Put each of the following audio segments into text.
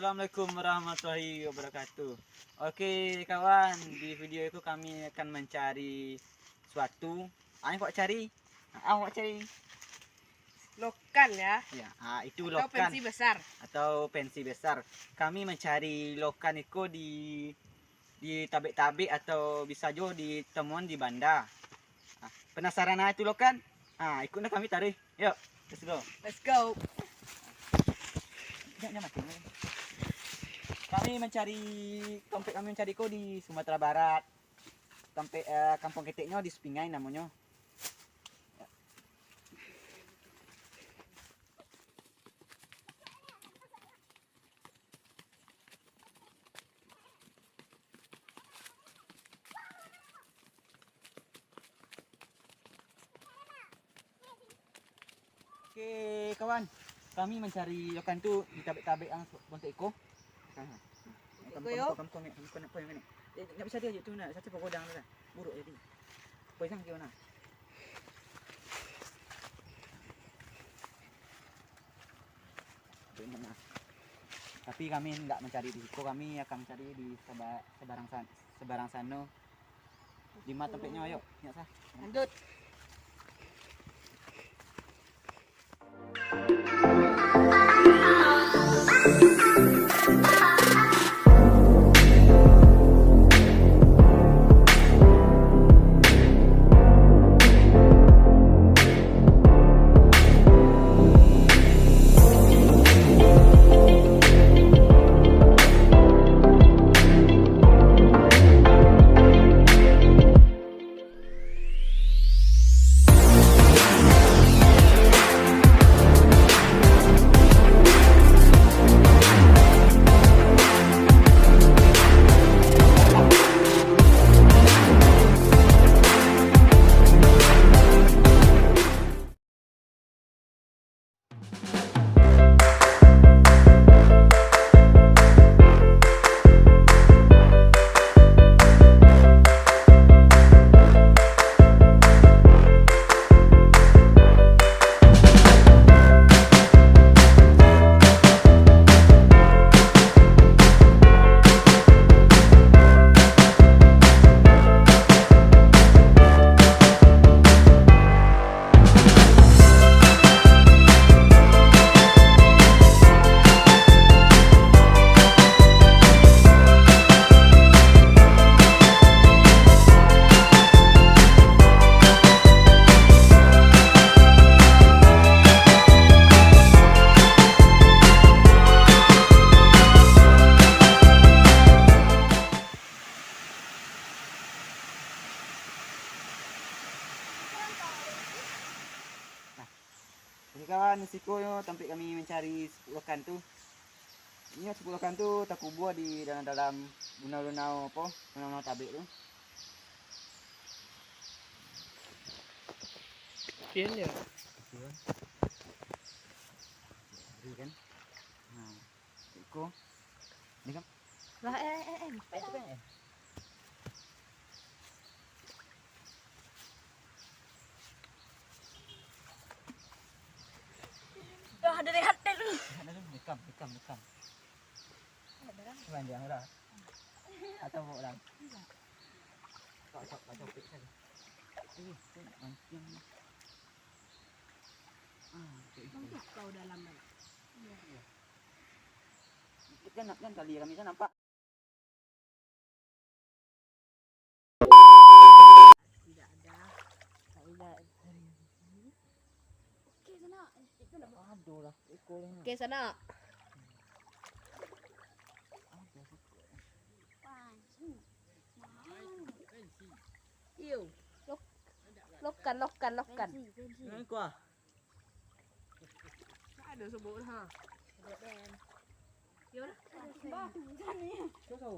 Assalamualaikum warahmatullahi wabarakatuh. Oke kawan, di video itu kami akan mencari suatu. Kok cari? Awak cari Lokan ya. ya, itu Atau lokan pensi besar. atau pensi besar. Kami mencari lokan itu di tabik-tabik atau bisa jo ditemuan di banda. Penasaran itu lokan? Ikutlah kami tarik. Yuk, let's go. Let's go. Jangan mati. Kami mencari ko di Sumatera Barat. Sampai kampung keteknya di Sepingai namanya. Oke kawan, kami mencari lokan tu di tabik-tabik yang bontek iko. Kamu ni. Tak bisa dia je tu nak satu pegodang tu dah. Buruk jadi. Kau sang kau nak. Tapi kami enggak mencari di situ, kami akan mencari di sebarang sana. Di mana tempatnya ayo, ingat sah. Lanjut. Jadi kawan, risiko tempat kami mencari lokan tu. Ini 10 lokan tu terkubur di dalam danau-danau apa? Danau tabik tu. Kien ya. Ini kan. Risiko. Ini kan. Lah ada rehat dulu. Bekam. Panjang dah. Atau orang. Kok baca pik saja. Mancing. Kau dalam mana? Kan kali kami sana nampak. Tidak ada. Oke sana. Itu lah. Aduh lah, ekornya. Oke sana. Iyo. Lokan. Ini kuah. Ada sebut ha. Ada ben. Yo dah. Batu sana. Kau tahu.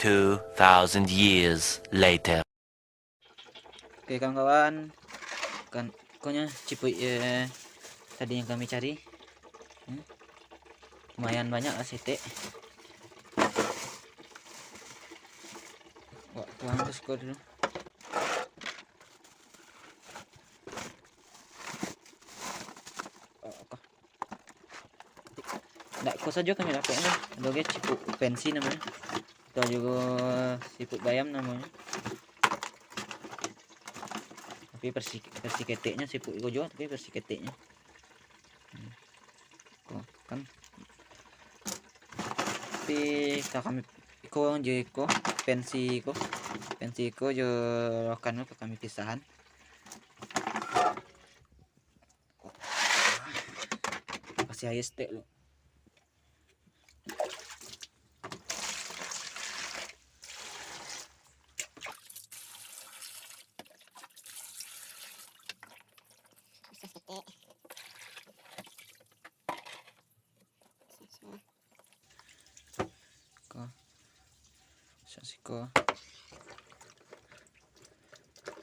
2,000 years later. Oke kawan-kawan, kan pokoknya cipui tadi yang kami cari. Lumayan banyak lah sete. Wah, tuang terus kau dulu. Nggak, kau saja kami dapatnya. Ada guys ciput pensi namanya. Atau juga siput bayam namanya. Tapi versi keteknya siput gojo, tapi versi keteknya. Kok kan. Tapi kami iko je iko pensi iko jo kan kami pisahan. Kasih air steak lo. Siko.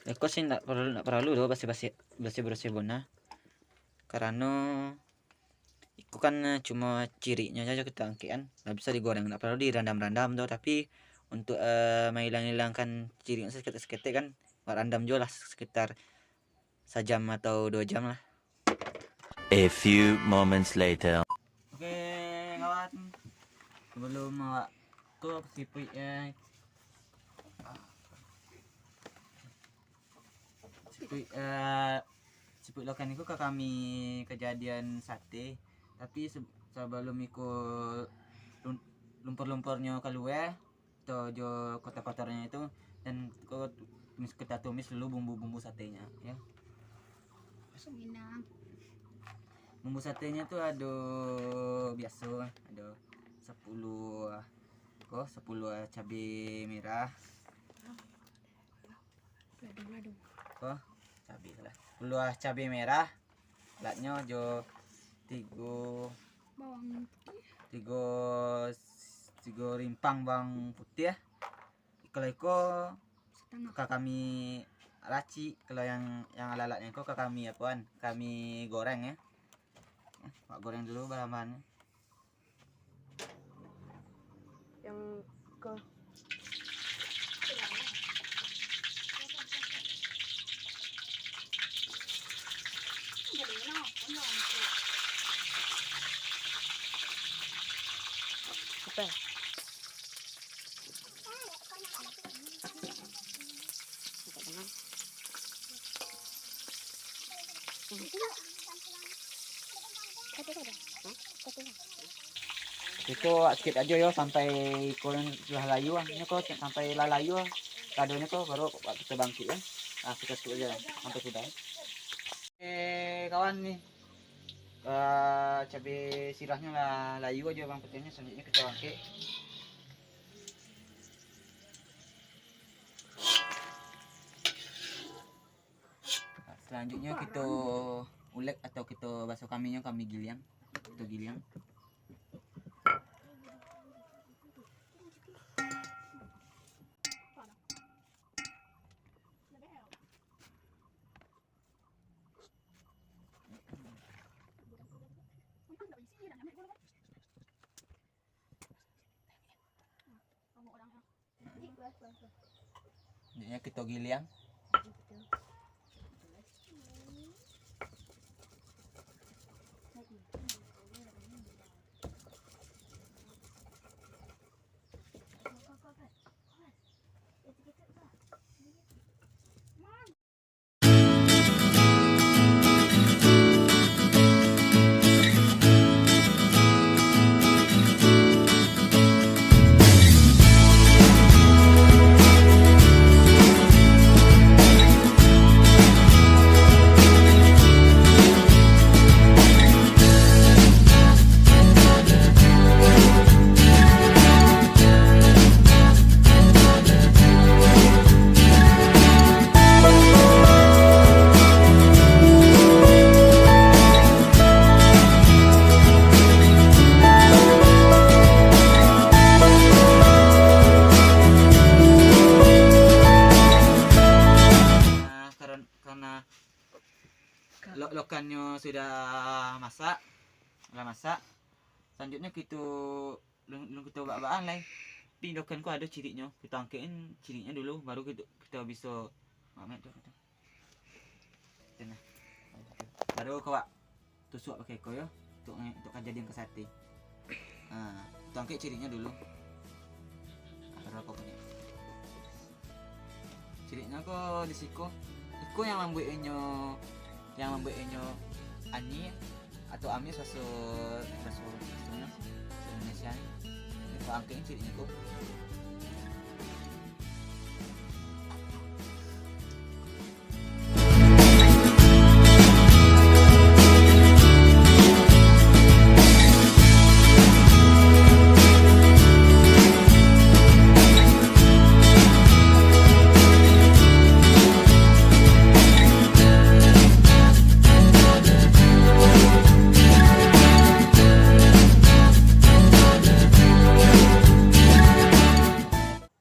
Eko sih nggak perlu doh basi bersih bona. Karena itu kan cuma cirinya saja kita angkian. Nggak bisa digoreng, nggak perlu dirandam-randam doh. Tapi untuk menghilangkan cirinya seketik kan, randam juga lah sekitar sejam atau 2 jam lah. A few moments later. Oke kawan, sebelum aku siput siput lokan itu kami kejadian sate, tapi sebelum ikut lumpur-lumpurnya keluar atau jo kotor-kotornya itu, dan kita tumis dulu bumbu-bumbu satenya ya. Bumbu satenya tuh ada biasa, ada 10 cabai merah. Cabai lah. 10 cabai merah. Latnya jo 3 rimpang bawang putih ya. Kalau iko kami raci, kalau yang alatnya iko kami apaan? Kami goreng ya. Pak goreng dulu bahan-bahannya. Yang ke apa? Itu sedikit aja ya sampai kurang sudah layu ini kok sampai layu kadonya kok baru kita bangkit ya. Nah kita sedikit aja sampai sudah. Kawan nih cabai sirahnya lah layu aja bang, petenya selanjutnya kita bangkit. Nah, selanjutnya kita ulek atau kita basuh kami giling, kita giling. Selanjutnya kita giling. karena lokannya sudah masak, selanjutnya kita bak-bakan lah. Tapi lokan ku ada cirinya, kita angkatin cirinya dulu baru kita bisa mamet tu. Nah, baru kau tusuk pakai koyo untuk kejadian ke sate. Kita angkat cirinya dulu. Baru kau punya cirinya kok disiko iko yang membuatnya ani atau amis bahasa Indonesia ini kok angkatin cirinya kok.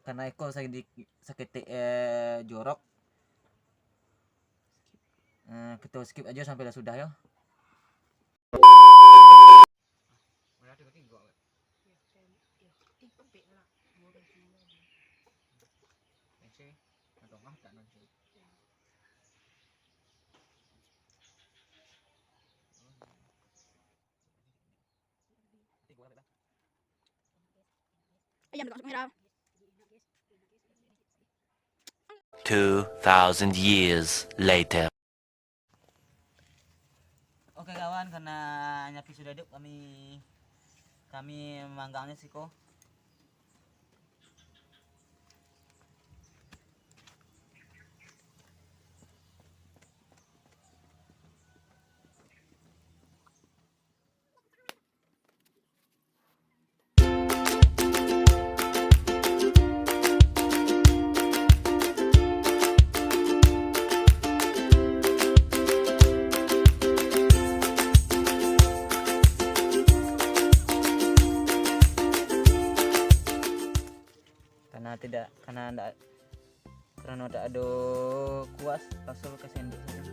Karena Eko sakit jorok, kita skip aja sampai sudah ya. Ayam dekat merah. 2,000 years later. Oke kawan, karena nyapi sudah hidup kami manggangnya siko. Karena tidak ada kuas langsung ke sendok saja.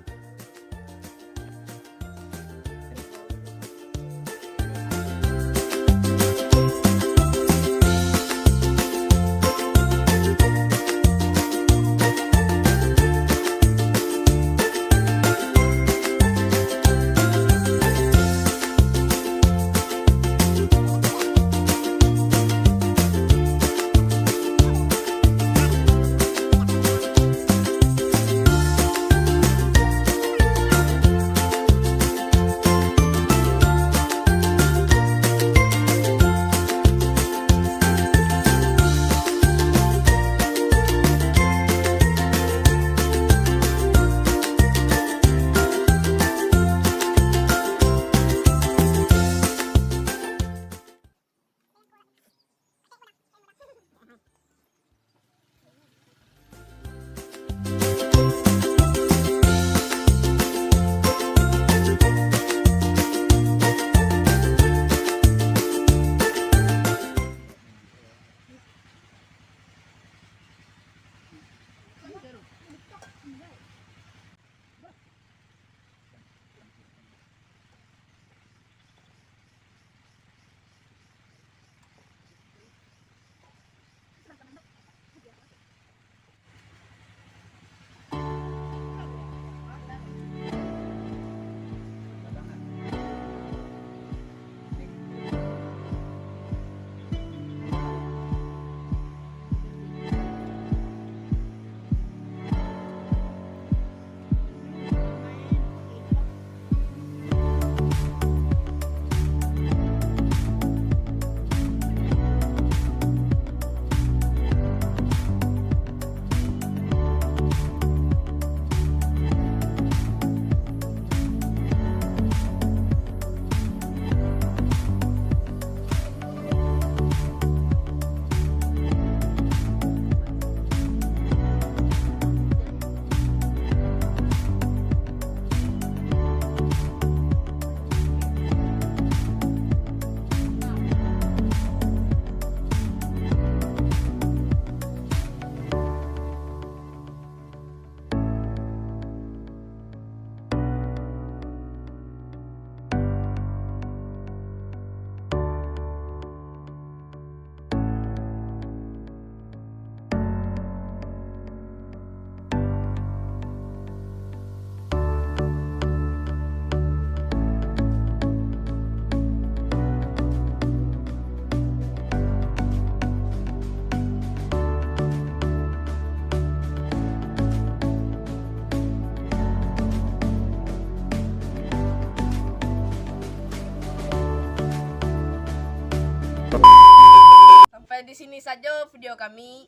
sini saja video kami.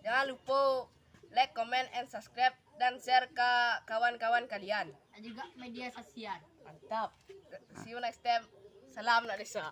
Jangan lupa like, comment, and subscribe dan share ke kawan-kawan kalian. Dan juga media sosial. Mantap. See you next time. Salam nak desa.